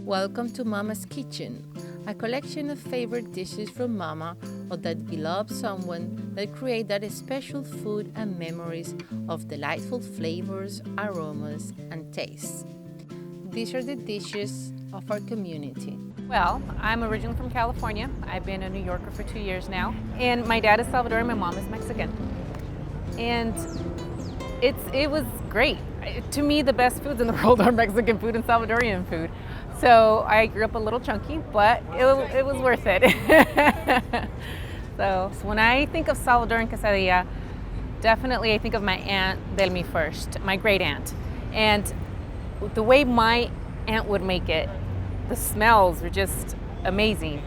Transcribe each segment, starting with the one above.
Welcome to Mama's Kitchen, a collection of favorite dishes from Mama or that beloved someone that create that special food and memories of delightful flavors, aromas, and tastes. These are the dishes of our community. Well, I'm originally from California. I've been a New Yorker for 2 years now. And my dad is Salvadorian, my mom is Mexican. And it was great. To me, the best foods in the world are Mexican food and Salvadorian food. So I grew up a little chunky, but it was worth it. So when I think of Salvadorian quesadilla, definitely I think of my aunt Delmi first, my great aunt. And the way my aunt would make it, the smells were just amazing.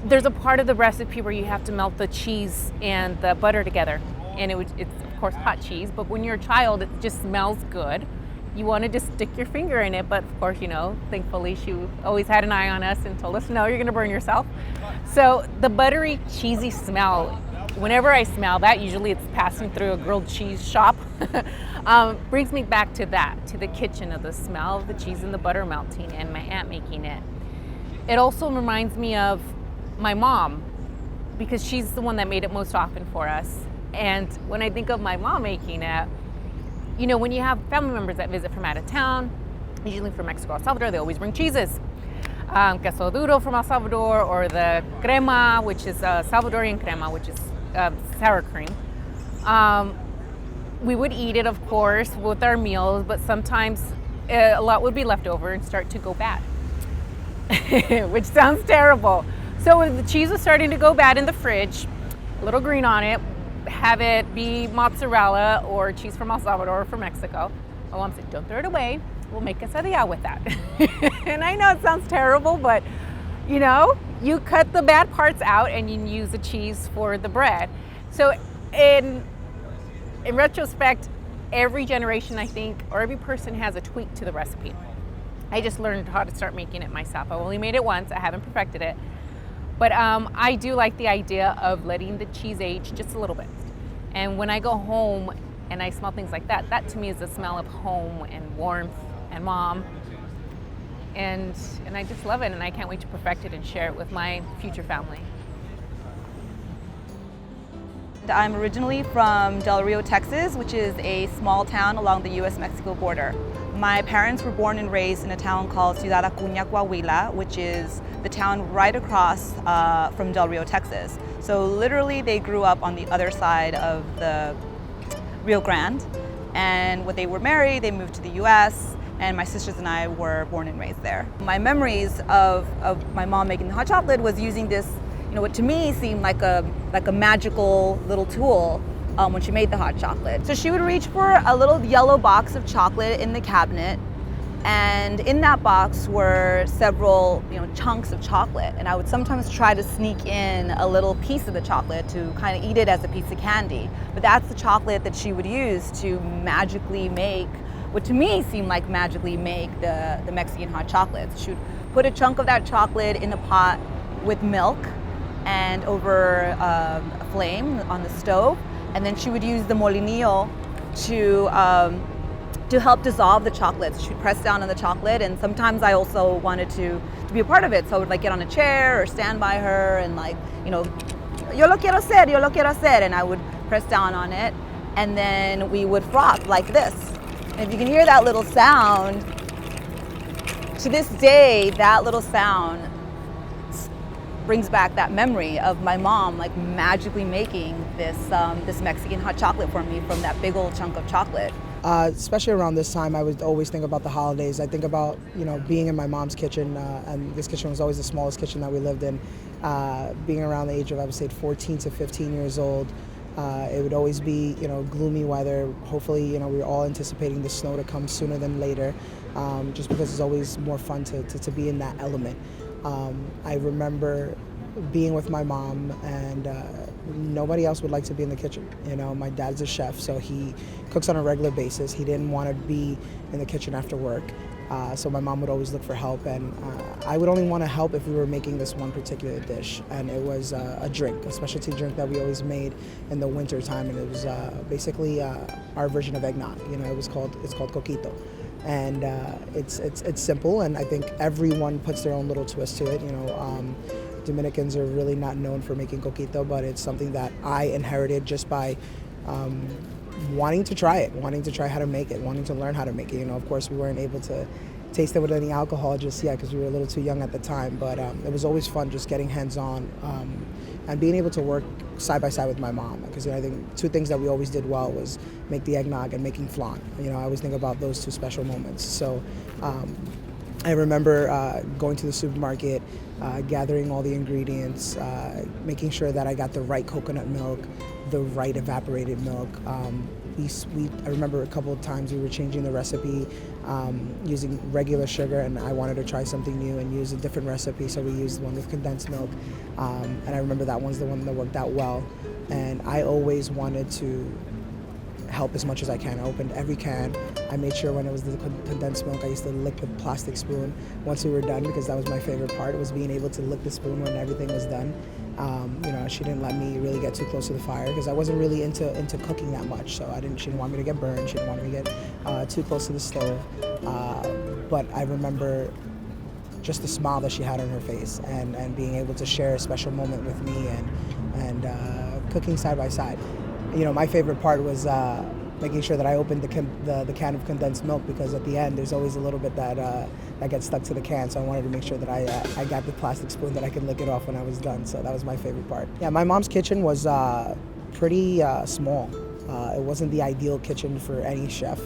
There's a part of the recipe where you have to melt the cheese and the butter together. And it's of course hot cheese, but when you're a child, it just smells good. You want to just stick your finger in it, but of course, thankfully she always had an eye on us and told us, no, you're gonna burn yourself. So the buttery, cheesy smell, whenever I smell that, usually it's passing through a grilled cheese shop, brings me back to that, to the kitchen, of the smell of the cheese and the butter melting and my aunt making it. It also reminds me of my mom, because she's the one that made it most often for us. And when I think of my mom making it, when you have family members that visit from out of town, usually from Mexico or El Salvador, they always bring cheeses. Queso duro from El Salvador, or the crema, which is Salvadorian crema, which is sour cream. We would eat it, of course, with our meals, but sometimes a lot would be left over and start to go bad, which sounds terrible. So if the cheese was starting to go bad in the fridge, a little green on it, have it be mozzarella or cheese from El Salvador or from Mexico. My mom said, don't throw it away. We'll make quesadilla with that. And I know it sounds terrible, but you cut the bad parts out and you use the cheese for the bread. So in retrospect, every generation, I think, or every person has a tweak to the recipe. I just learned how to start making it myself. I only made it once. I haven't perfected it. But I do like the idea of letting the cheese age just a little bit. And when I go home and I smell things like that, that to me is the smell of home and warmth and mom. And I just love it, and I can't wait to perfect it and share it with my future family. I'm originally from Del Rio, Texas, which is a small town along the U.S.-Mexico border. My parents were born and raised in a town called Ciudad Acuña, Coahuila, which is the town right across from Del Rio, Texas. So literally they grew up on the other side of the Rio Grande. And when they were married, they moved to the U.S., and my sisters and I were born and raised there. My memories of my mom making the hot chocolate was using this, what to me seemed like a magical little tool when she made the hot chocolate. So she would reach for a little yellow box of chocolate in the cabinet, and in that box were several chunks of chocolate, and I would sometimes try to sneak in a little piece of the chocolate to kind of eat it as a piece of candy. But that's the chocolate that she would use to magically make what to me seemed like magically make the Mexican hot chocolates. She would put a chunk of that chocolate in a pot with milk and over a flame on the stove, and then she would use the molinillo to help dissolve the chocolates. She'd press down on the chocolate, and sometimes I also wanted to be a part of it, so I would get on a chair or stand by her and yo lo quiero hacer, and I would press down on it, and then we would froth like this. And if you can hear that little sound, to this day, that little sound brings back that memory of my mom magically making this Mexican hot chocolate for me from that big old chunk of chocolate. Especially around this time, I would always think about the holidays. I think about being in my mom's kitchen, and this kitchen was always the smallest kitchen that we lived in. Being around the age of, I would say, 14 to 15 years old, it would always be gloomy weather. Hopefully, we were all anticipating the snow to come sooner than later, just because it's always more fun to be in that element. I remember being with my mom, and nobody else would like to be in the kitchen. My dad's a chef, so he cooks on a regular basis. He didn't want to be in the kitchen after work, so my mom would always look for help, and I would only want to help if we were making this one particular dish, and it was a drink, a specialty drink that we always made in the winter time, and it was basically our version of eggnog. It's called coquito. And it's simple, and I think everyone puts their own little twist to it. Dominicans are really not known for making coquito, but it's something that I inherited just by wanting to try how to make it, wanting to learn how to make it. Of course, we weren't able to taste it with any alcohol just yet because we were a little too young at the time, but it was always fun just getting hands-on and being able to work side by side with my mom, because I think two things that we always did well was make the eggnog and making flan. I always think about those two special moments. So I remember going to the supermarket, gathering all the ingredients, making sure that I got the right coconut milk, the right evaporated milk. I remember a couple of times we were changing the recipe, using regular sugar, and I wanted to try something new and use a different recipe, so we used one with condensed milk. And I remember that one's the one that worked out well. And I always wanted to help as much as I can. I opened every can. I made sure when it was the condensed milk, I used to lick the plastic spoon once we were done, because that was my favorite part, was being able to lick the spoon when everything was done. She didn't let me really get too close to the fire because I wasn't really into cooking that much. So she didn't want me to get burned. She didn't want me to get too close to the stove. But I remember just the smile that she had on her face, and being able to share a special moment with me, and cooking side by side. My favorite part was making sure that I opened the can of condensed milk, because at the end there's always a little bit that gets stuck to the can. So I wanted to make sure that I got the plastic spoon that I could lick it off when I was done. So that was my favorite part. Yeah, my mom's kitchen was pretty small. It wasn't the ideal kitchen for any chef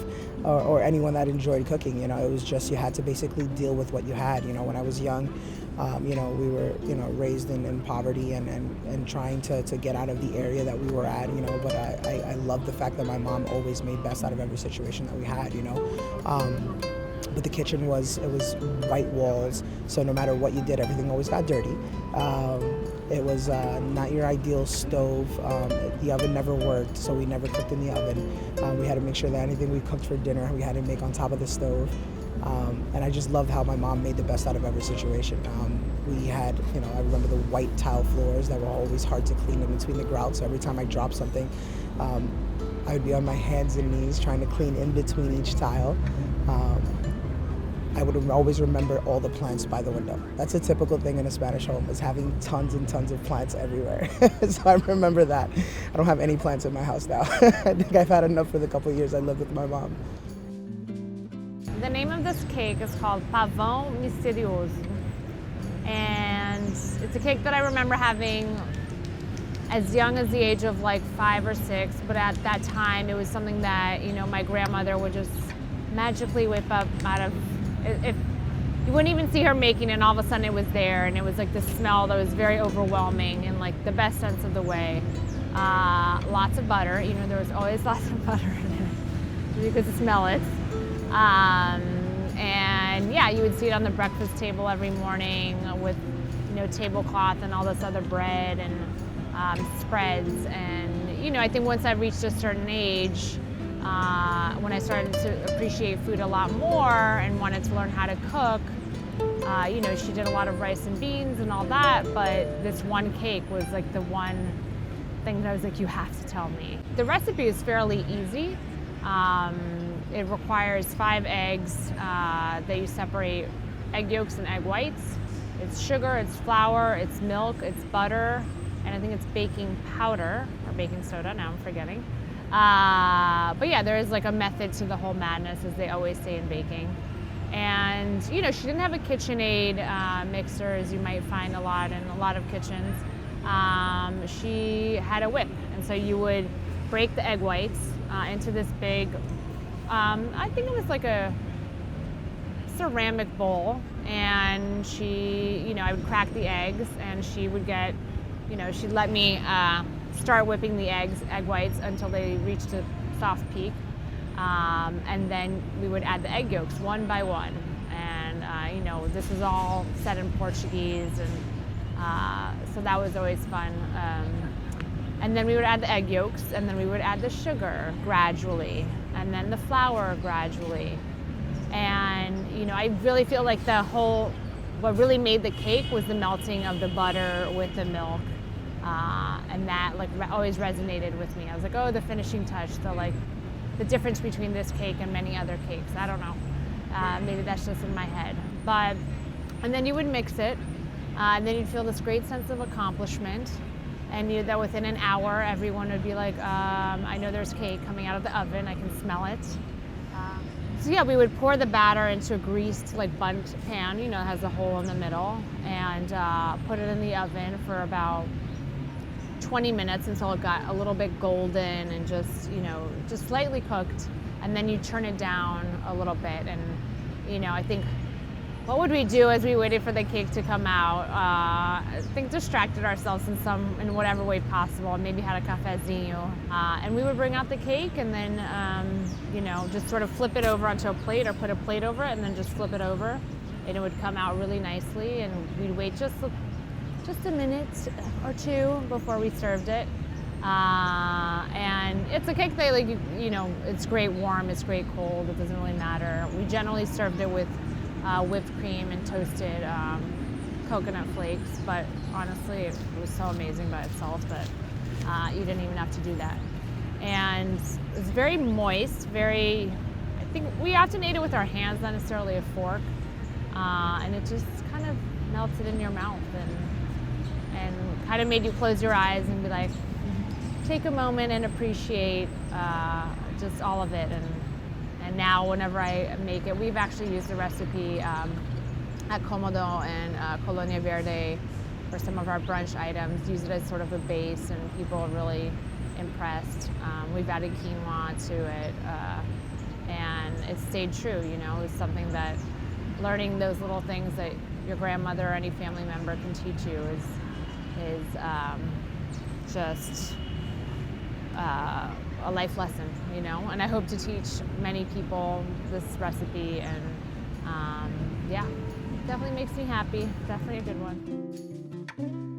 or anyone that enjoyed cooking. It was just, you had to basically deal with what you had. When I was young, we were, raised in poverty and trying to get out of the area that we were at, but I love the fact that my mom always made best out of every situation that we had, But the kitchen was white walls, so no matter what you did, everything always got dirty. It was not your ideal stove. The oven never worked, so we never cooked in the oven. We had to make sure that anything we cooked for dinner, we had to make on top of the stove. And I just loved how my mom made the best out of every situation. We had, I remember the white tile floors that were always hard to clean in between the grouts. So every time I dropped something, I would be on my hands and knees trying to clean in between each tile. I would always remember all the plants by the window. That's a typical thing in a Spanish home, is having tons and tons of plants everywhere. So I remember that. I don't have any plants in my house now. I think I've had enough for the couple of years I lived with my mom. The name of this cake is called Pavão Misterioso. And it's a cake that I remember having as young as the age of like 5 or 6, but at that time it was something that, my grandmother would just magically whip up out of, if you wouldn't even see her making it, and all of a sudden it was there, and it was like the smell that was very overwhelming in like the best sense of the way. Lots of butter, there was always lots of butter in it. You could smell it. And yeah, you would see it on the breakfast table every morning with, tablecloth and all this other bread and spreads. And, I think once I reached a certain age, when I started to appreciate food a lot more and wanted to learn how to cook, she did a lot of rice and beans and all that, but this one cake was like the one thing that I was like, you have to tell me. The recipe is fairly easy. It requires 5 eggs that you separate egg yolks and egg whites. It's sugar, it's flour, it's milk, it's butter, and I think it's baking powder or baking soda, now I'm forgetting. But yeah, there is like a method to the whole madness, as they always say in baking. And she didn't have a KitchenAid mixer, as you might find a lot in a lot of kitchens. She had a whip, and so you would break the egg whites into this big, I think it was like a ceramic bowl, and I would crack the eggs, and she would get, she'd let me start whipping the egg whites until they reached a soft peak, and then we would add the egg yolks one by one, and this is all said in Portuguese, and so that was always fun. And then we would add the egg yolks, and then we would add the sugar gradually, and then the flour gradually. And I really feel like what really made the cake was the melting of the butter with the milk. And that always resonated with me. I was like, oh, the finishing touch, the difference between this cake and many other cakes. I don't know. Maybe that's just in my head. And then you would mix it, and then you'd feel this great sense of accomplishment. And you knew that within an hour, everyone would be like, I know there's cake coming out of the oven, I can smell it. So yeah, we would pour the batter into a greased, like bundt pan, you know, it has a hole in the middle, and put it in the oven for about 20 minutes until it got a little bit golden and just, you know, just slightly cooked. And then you turn it down a little bit. And, you know, I think, what would we do as we waited for the cake to come out? I think distracted ourselves in whatever way possible, and maybe had a cafezinho. And we would bring out the cake and then, you know, just sort of flip it over onto a plate or put a plate over it and then just flip it over. And it would come out really nicely, and we'd wait just a minute or two before we served it. And it's a cake that, like, you know, it's great warm, it's great cold, it doesn't really matter. We generally served it with whipped cream and toasted coconut flakes, but honestly, it was so amazing by itself that you didn't even have to do that. And it's very moist, I think we often ate it with our hands, not necessarily a fork, and it just kind of melted in your mouth and kind of made you close your eyes and be like, take a moment and appreciate just all of it. And now whenever I make it, we've actually used the recipe at Comodo and Colonial Verde for some of our brunch items, use it as sort of a base, and people are really impressed. We've added quinoa to it, and it stayed true, you know. It's something that learning those little things that your grandmother or any family member can teach you is just a life lesson, you know. And I hope to teach many people this recipe, and yeah, definitely makes me happy. Definitely a good one.